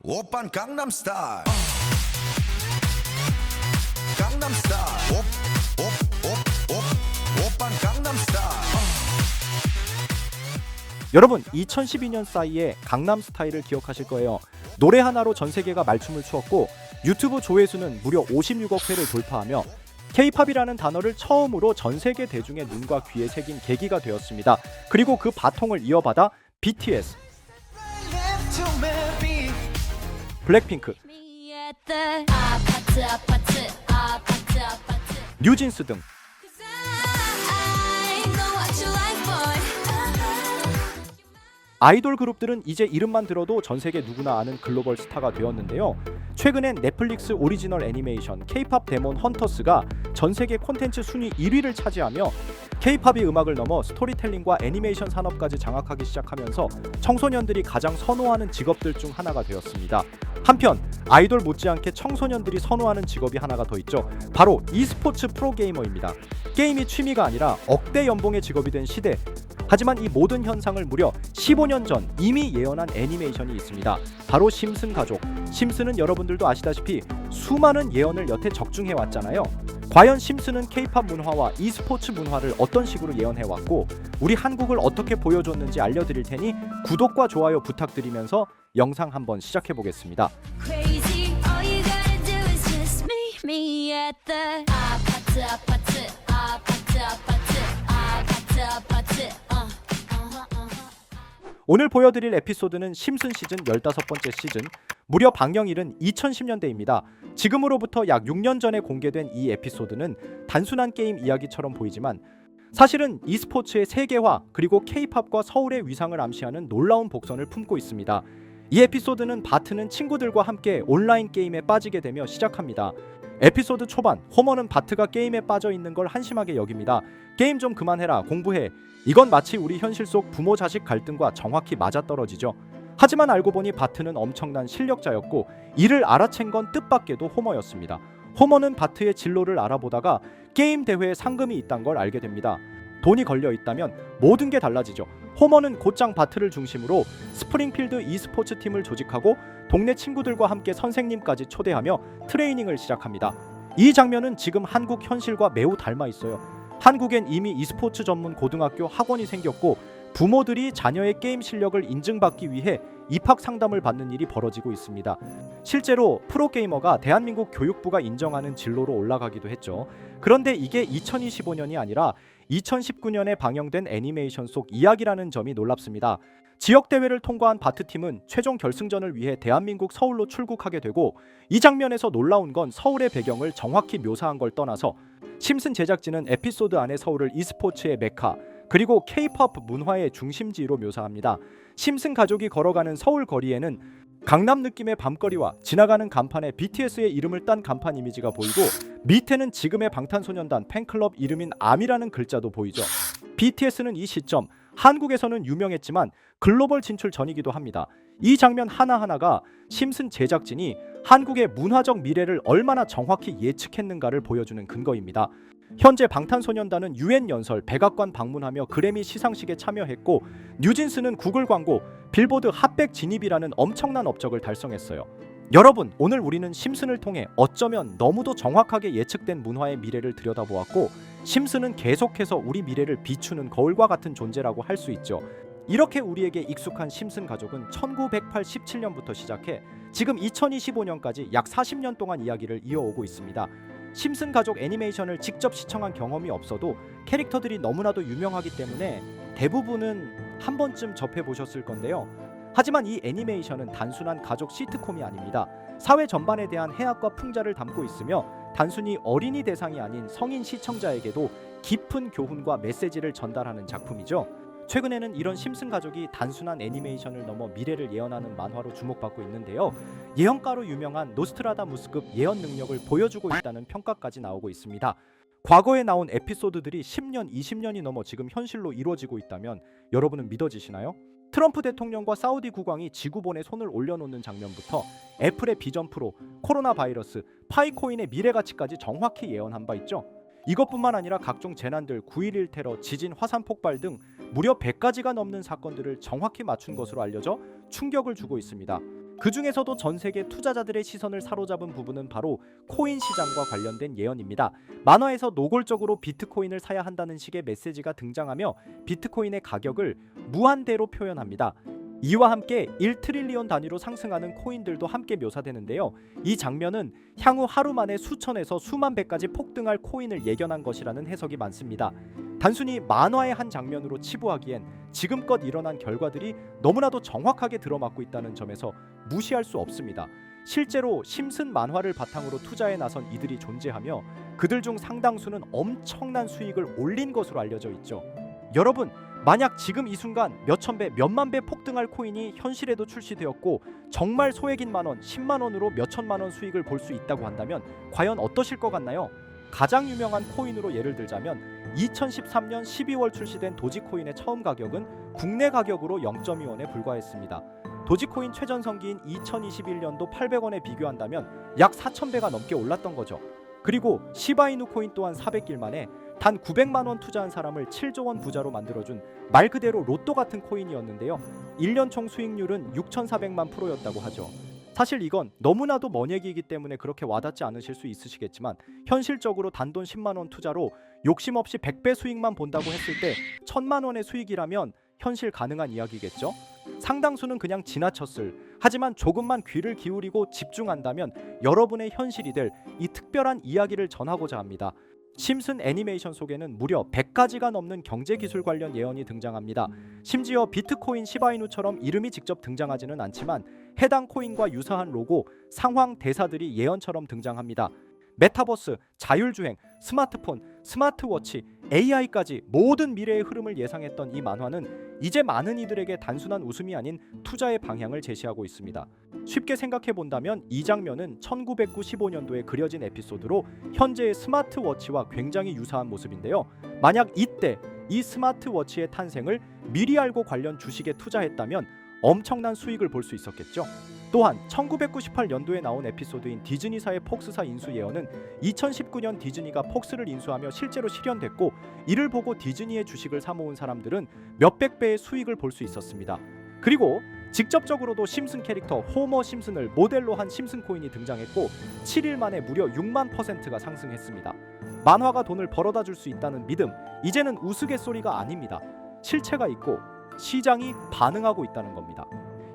오빤 강남스타일 강남스타일 오빤 강남스타일. 여러분 2012년 싸이의 강남스타일을 기억하실 거예요. 노래 하나로 전 세계가 말춤을 추었고 유튜브 조회수는 무려 56억 회를 돌파하며 K-팝이라는 단어를 처음으로 전 세계 대중의 눈과 귀에 새긴 계기가 되었습니다. 그리고 그 바통을 이어받아 BTS, 블랙핑크, 뉴진스 등 아이돌 그룹들은 이제 이름만 들어도 전 세계 누구나 아는 글로벌 스타가 되었는데요. 최근엔 넷플릭스 오리지널 애니메이션 K-팝 데몬 헌터스가 전 세계 콘텐츠 순위 1위를 차지하며 K-팝이 음악을 넘어 스토리텔링과 애니메이션 산업까지 장악하기 시작하면서 청소년들이 가장 선호하는 직업들 중 하나가 되었습니다. 한편 아이돌 못지않게 청소년들이 선호하는 직업이 하나가 더 있죠. 바로 e스포츠 프로게이머입니다. 게임이 취미가 아니라 억대 연봉의 직업이 된 시대. 하지만 이 모든 현상을 무려 15년 전 이미 예언한 애니메이션이 있습니다. 바로 심슨 가족. 심슨은 여러분들도 아시다시피 수많은 예언을 여태 적중해왔잖아요. 과연 심슨은 K-팝 문화와 e스포츠 문화를 어떤 식으로 예언해왔고 우리 한국을 어떻게 보여줬는지 알려드릴 테니 구독과 좋아요 부탁드리면서 영상 한번 시작해보겠습니다. 오늘 보여드릴 에피소드는 심슨 시즌 15번째 시즌, 무려 방영일은 2010년대입니다. 지금으로부터 약 6년 전에 공개된 이 에피소드는 단순한 게임 이야기처럼 보이지만 사실은 e스포츠의 세계화 그리고 K-팝과 서울의 위상을 암시하는 놀라운 복선을 품고 있습니다. 이 에피소드는 바트는 친구들과 함께 온라인 게임에 빠지게 되며 시작합니다. 에피소드 초반, 호머는 바트가 게임에 빠져 있는 걸 한심하게 여깁니다. 게임 좀 그만해라, 공부해. 이건 마치 우리 현실 속 부모 자식 갈등과 정확히 맞아떨어지죠. 하지만 알고 보니 바트는 엄청난 실력자였고 이를 알아챈 건 뜻밖에도 호머였습니다. 호머는 바트의 진로를 알아보다가 게임 대회에 상금이 있다는 걸 알게 됩니다. 돈이 걸려 있다면 모든 게 달라지죠. 호머는 곧장 바트를 중심으로 스프링필드 e스포츠 팀을 조직하고 동네 친구들과 함께 선생님까지 초대하며 트레이닝을 시작합니다. 이 장면은 지금 한국 현실과 매우 닮아 있어요. 한국엔 이미 e스포츠 전문 고등학교 학원이 생겼고 부모들이 자녀의 게임 실력을 인증받기 위해 입학 상담을 받는 일이 벌어지고 있습니다. 실제로 프로게이머가 대한민국 교육부가 인정하는 진로로 올라가기도 했죠. 그런데 이게 2025년이 아니라 2019년에 방영된 애니메이션 속 이야기라는 점이 놀랍습니다. 지역대회를 통과한 바트팀은 최종 결승전을 위해 대한민국 서울로 출국하게 되고 이 장면에서 놀라운 건 서울의 배경을 정확히 묘사한 걸 떠나서 심슨 제작진은 에피소드 안의 서울을 e스포츠의 메카 그리고 K-팝 문화의 중심지로 묘사합니다. 심슨 가족이 걸어가는 서울 거리에는 강남 느낌의 밤거리와 지나가는 간판에 BTS의 이름을 딴 간판 이미지가 보이고 밑에는 지금의 방탄소년단 팬클럽 이름인 암이라는 글자도 보이죠. BTS는 이 시점 한국에서는 유명했지만 글로벌 진출 전이기도 합니다. 이 장면 하나하나가 심슨 제작진이 한국의 문화적 미래를 얼마나 정확히 예측했는가를 보여주는 근거입니다. 현재 방탄소년단은 UN 연설, 백악관 방문하며 그래미 시상식에 참여했고 뉴진스는 구글 광고, 빌보드 핫백 진입이라는 엄청난 업적을 달성했어요. 여러분, 오늘 우리는 심슨을 통해 어쩌면 너무도 정확하게 예측된 문화의 미래를 들여다보았고 심슨은 계속해서 우리 미래를 비추는 거울과 같은 존재라고 할 수 있죠. 이렇게 우리에게 익숙한 심슨 가족은 1987년부터 시작해 지금 2025년까지 약 40년 동안 이야기를 이어오고 있습니다. 심슨 가족 애니메이션을 직접 시청한 경험이 없어도 캐릭터들이 너무나도 유명하기 때문에 대부분은 한 번쯤 접해보셨을 건데요. 하지만 이 애니메이션은 단순한 가족 시트콤이 아닙니다. 사회 전반에 대한 해악과 풍자를 담고 있으며 단순히 어린이 대상이 아닌 성인 시청자에게도 깊은 교훈과 메시지를 전달하는 작품이죠. 최근에는 이런 심슨 가족이 단순한 애니메이션을 넘어 미래를 예언하는 만화로 주목받고 있는데요. 예언가로 유명한 노스트라다무스급 예언 능력을 보여주고 있다는 평가까지 나오고 있습니다. 과거에 나온 에피소드들이 10년, 20년이 넘어 지금 현실로 이루어지고 있다면 여러분은 믿어지시나요? 트럼프 대통령과 사우디 국왕이 지구본에 손을 올려놓는 장면부터 애플의 비전 프로, 코로나 바이러스, 파이코인의 미래 가치까지 정확히 예언한 바 있죠. 이것뿐만 아니라 각종 재난들, 9.11 테러, 지진, 화산 폭발 등 무려 100가지가 넘는 사건들을 정확히 맞춘 것으로 알려져 충격을 주고 있습니다. 그 중에서도 전 세계 투자자들의 시선을 사로잡은 부분은 바로 코인 시장과 관련된 예언입니다. 만화에서 노골적으로 비트코인을 사야 한다는 식의 메시지가 등장하며 비트코인의 가격을 무한대로 표현합니다. 이와 함께 1트릴리온 단위로 상승하는 코인들도 함께 묘사되는데요. 이 장면은 향후 하루 만에 수천에서 수만 배까지 폭등할 코인을 예견한 것이라는 해석이 많습니다. 단순히 만화의 한 장면으로 치부하기엔 지금껏 일어난 결과들이 너무나도 정확하게 들어맞고 있다는 점에서 무시할 수 없습니다. 실제로 심슨 만화를 바탕으로 투자에 나선 이들이 존재하며 그들 중 상당수는 엄청난 수익을 올린 것으로 알려져 있죠. 여러분, 만약 지금 이 순간 몇천 배, 몇만 배 폭등할 코인이 현실에도 출시되었고 정말 소액인 만원, 10만 원으로 몇천만 원 수익을 볼 수 있다고 한다면 과연 어떠실 것 같나요? 가장 유명한 코인으로 예를 들자면 2013년 12월 출시된 도지코인의 처음 가격은 국내 가격으로 0.2원에 불과했습니다. 도지코인 최전성기인 2021년도 800원에 비교한다면 약 4,000배가 넘게 올랐던 거죠. 그리고 시바이누 코인 또한 400일 만에 단 900만 원 투자한 사람을 7조 원 부자로 만들어준 말 그대로 로또 같은 코인이었는데요. 1년 총 수익률은 6,400만 %였다고 하죠. 사실 이건 너무나도 먼 얘기이기 때문에 그렇게 와닿지 않으실 수 있으시겠지만 현실적으로 단돈 10만 원 투자로 욕심 없이 100배 수익만 본다고 했을 때 1,000만 원의 수익이라면 현실 가능한 이야기겠죠? 상당수는 그냥 지나쳤을, 하지만 조금만 귀를 기울이고 집중한다면 여러분의 현실이 될 이 특별한 이야기를 전하고자 합니다. 심슨 애니메이션 속에는 무려 100가지가 넘는 경제기술 관련 예언이 등장합니다. 심지어 비트코인 시바이누처럼 이름이 직접 등장하지는 않지만 해당 코인과 유사한 로고, 상황, 대사들이 예언처럼 등장합니다. 메타버스, 자율주행, 스마트폰, 스마트워치, AI까지 모든 미래의 흐름을 예상했던 이 만화는 이제 많은 이들에게 단순한 웃음이 아닌 투자의 방향을 제시하고 있습니다. 쉽게 생각해 본다면 이 장면은 1995년도에 그려진 에피소드로 현재의 스마트워치와 굉장히 유사한 모습인데요. 만약 이때 이 스마트워치의 탄생을 미리 알고 관련 주식에 투자했다면 엄청난 수익을 볼 수 있었겠죠. 또한 1998년도에 나온 에피소드인 디즈니사의 폭스사 인수 예언은 2019년 디즈니가 폭스를 인수하며 실제로 실현됐고, 이를 보고 디즈니의 주식을 사모은 사람들은 몇백 배의 수익을 볼 수 있었습니다. 그리고 직접적으로도 심슨 캐릭터 호머 심슨을 모델로 한 심슨 코인이 등장했고 7일 만에 무려 6만 %가 상승했습니다. 만화가 돈을 벌어다 줄 수 있다는 믿음, 이제는 우스갯소리가 아닙니다. 실체가 있고 시장이 반응하고 있다는 겁니다.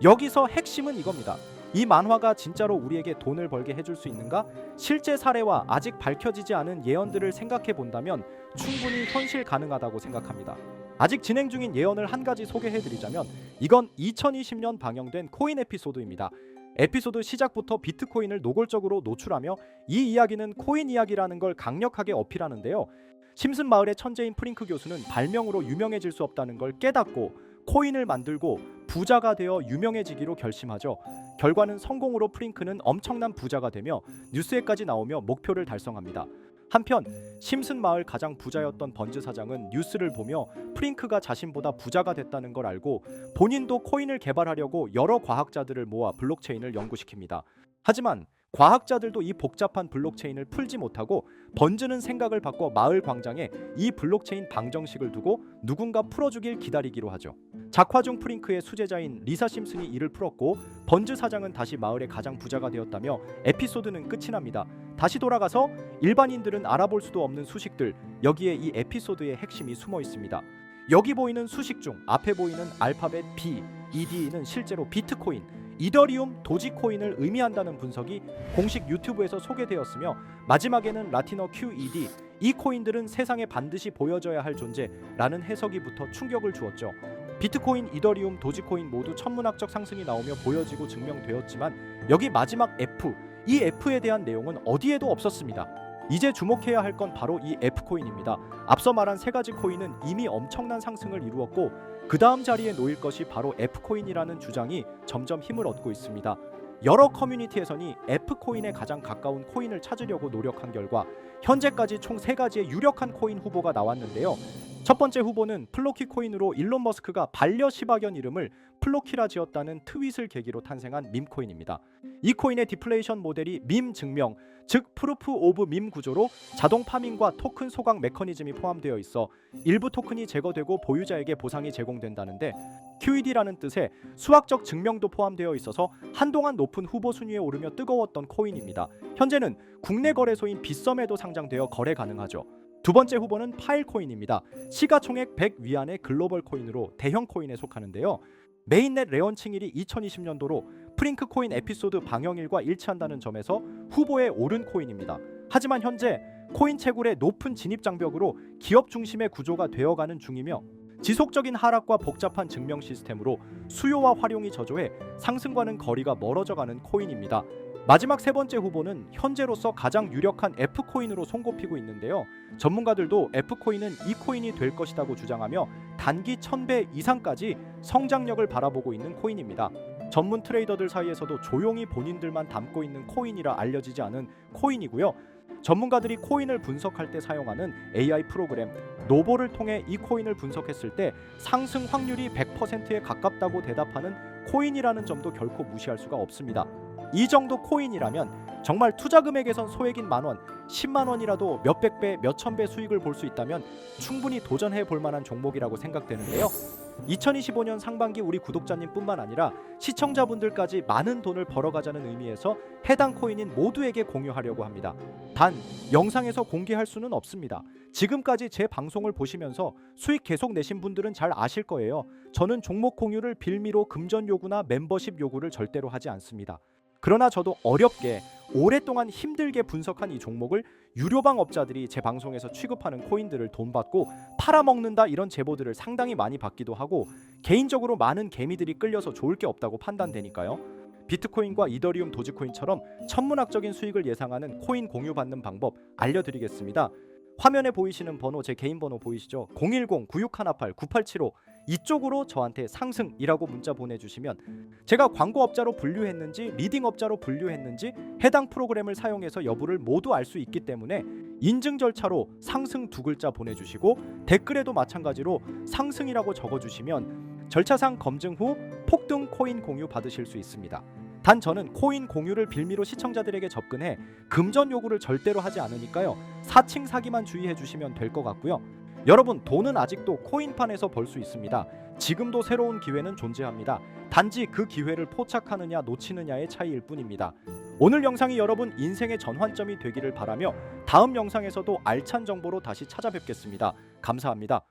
여기서 핵심은 이겁니다. 이 만화가 진짜로 우리에게 돈을 벌게 해줄 수 있는가? 실제 사례와 아직 밝혀지지 않은 예언들을 생각해 본다면 충분히 현실 가능하다고 생각합니다. 아직 진행 중인 예언을 한 가지 소개해드리자면 이건 2020년 방영된 코인 에피소드입니다. 에피소드 시작부터 비트코인을 노골적으로 노출하며 이 이야기는 코인 이야기라는 걸 강력하게 어필하는데요. 심슨 마을의 천재인 프링크 교수는 발명으로 유명해질 수 없다는 걸 깨닫고 코인을 만들고 부자가 되어 유명해지기로 결심하죠. 결과는 성공으로 프링크는 엄청난 부자가 되며 뉴스에까지 나오며 목표를 달성합니다. 한편 심슨 마을 가장 부자였던 번즈 사장은 뉴스를 보며 프링크가 자신보다 부자가 됐다는 걸 알고 본인도 코인을 개발하려고 여러 과학자들을 모아 블록체인을 연구시킵니다. 하지만 과학자들도 이 복잡한 블록체인을 풀지 못하고 번즈는 생각을 바꿔 마을 광장에 이 블록체인 방정식을 두고 누군가 풀어주길 기다리기로 하죠. 작화 중 프링크의 수제자인 리사 심슨이 이를 풀었고 번즈 사장은 다시 마을의 가장 부자가 되었다며 에피소드는 끝이 납니다. 다시 돌아가서 일반인들은 알아볼 수도 없는 수식들, 여기에 이 에피소드의 핵심이 숨어 있습니다. 여기 보이는 수식 중 앞에 보이는 알파벳 B, ED는 실제로 비트코인, 이더리움, 도지코인을 의미한다는 분석이 공식 유튜브에서 소개되었으며 마지막에는 라틴어 QED, 이 코인들은 세상에 반드시 보여져야 할 존재라는 해석이 붙어 충격을 주었죠. 비트코인, 이더리움, 도지코인 모두 천문학적 상승이 나오며 보여지고 증명되었지만 여기 마지막 F, 이 F에 대한 내용은 어디에도 없었습니다. 이제 주목해야 할 건 바로 이 F코인입니다. 앞서 말한 세 가지 코인은 이미 엄청난 상승을 이루었고 그 다음 자리에 놓일 것이 바로 F코인이라는 주장이 점점 힘을 얻고 있습니다. 여러 커뮤니티에서는 F코인에 가장 가까운 코인을 찾으려고 노력한 결과 현재까지 총 3가지의 유력한 코인 후보가 나왔는데요. 첫 번째 후보는 플로키 코인으로 일론 머스크가 반려 시바견 이름을 플로키라 지었다는 트윗을 계기로 탄생한 밈 코인입니다. 이 코인의 디플레이션 모델이 밈 증명, 즉 프루프 오브 밈 구조로 자동 파밍과 토큰 소각 메커니즘이 포함되어 있어 일부 토큰이 제거되고 보유자에게 보상이 제공된다는데 QED라는 뜻의 수학적 증명도 포함되어 있어서 한동안 높은 후보 순위에 오르며 뜨거웠던 코인입니다. 현재는 국내 거래소인 빗썸에도 상장되어 거래 가능하죠. 두 번째 후보는 파일코인입니다. 시가총액 100 위안의 글로벌 코인으로 대형 코인에 속하는데요. 메인넷 레언칭일이 2020년도로 프링크 코인 에피소드 방영일과 일치한다는 점에서 후보에 오른 코인입니다. 하지만 현재 코인 채굴의 높은 진입 장벽으로 기업 중심의 구조가 되어가는 중이며 지속적인 하락과 복잡한 증명 시스템으로 수요와 활용이 저조해 상승과는 거리가 멀어져가는 코인입니다. 마지막 세 번째 후보는 현재로서 가장 유력한 F코인으로 손꼽히고 있는데요. 전문가들도 F코인은 이 코인이 될 것이라고 주장하며 단기 1000배 이상까지 성장력을 바라보고 있는 코인입니다. 전문 트레이더들 사이에서도 조용히 본인들만 담고 있는 코인이라 알려지지 않은 코인이고요. 전문가들이 코인을 분석할 때 사용하는 AI 프로그램 노보를 통해 이 코인을 분석했을 때 상승 확률이 100%에 가깝다고 대답하는 코인이라는 점도 결코 무시할 수가 없습니다. 이 정도 코인이라면 정말 투자 금액에선 소액인 만원, 10만 원이라도 몇백 배, 몇천 배 수익을 볼 수 있다면 충분히 도전해 볼 만한 종목이라고 생각되는데요. 2025년 상반기 우리 구독자님뿐만 아니라 시청자분들까지 많은 돈을 벌어가자는 의미에서 해당 코인인 모두에게 공유하려고 합니다. 단 영상에서 공개할 수는 없습니다. 지금까지 제 방송을 보시면서 수익 계속 내신 분들은 잘 아실 거예요. 저는 종목 공유를 빌미로 금전 요구나 멤버십 요구를 절대로 하지 않습니다. 그러나 저도 어렵게 오랫동안 힘들게 분석한 이 종목을 유료방 업자들이 제 방송에서 취급하는 코인들을 돈 받고 팔아먹는다 이런 제보들을 상당히 많이 받기도 하고 개인적으로 많은 개미들이 끌려서 좋을 게 없다고 판단되니까요. 비트코인과 이더리움 도지코인처럼 천문학적인 수익을 예상하는 코인 공유 받는 방법 알려드리겠습니다. 화면에 보이시는 번호, 제 개인 번호 보이시죠? 010-9618-9875 이쪽으로 저한테 상승이라고 문자 보내주시면 제가 광고업자로 분류했는지 리딩업자로 분류했는지 해당 프로그램을 사용해서 여부를 모두 알 수 있기 때문에 인증 절차로 상승 두 글자 보내주시고 댓글에도 마찬가지로 상승이라고 적어주시면 절차상 검증 후 폭등 코인 공유 받으실 수 있습니다. 단 저는 코인 공유를 빌미로 시청자들에게 접근해 금전 요구를 절대로 하지 않으니까요. 사칭 사기만 주의해 주시면 될 것 같고요. 여러분 돈은 아직도 코인판에서 벌 수 있습니다. 지금도 새로운 기회는 존재합니다. 단지 그 기회를 포착하느냐 놓치느냐의 차이일 뿐입니다. 오늘 영상이 여러분 인생의 전환점이 되기를 바라며 다음 영상에서도 알찬 정보로 다시 찾아뵙겠습니다. 감사합니다.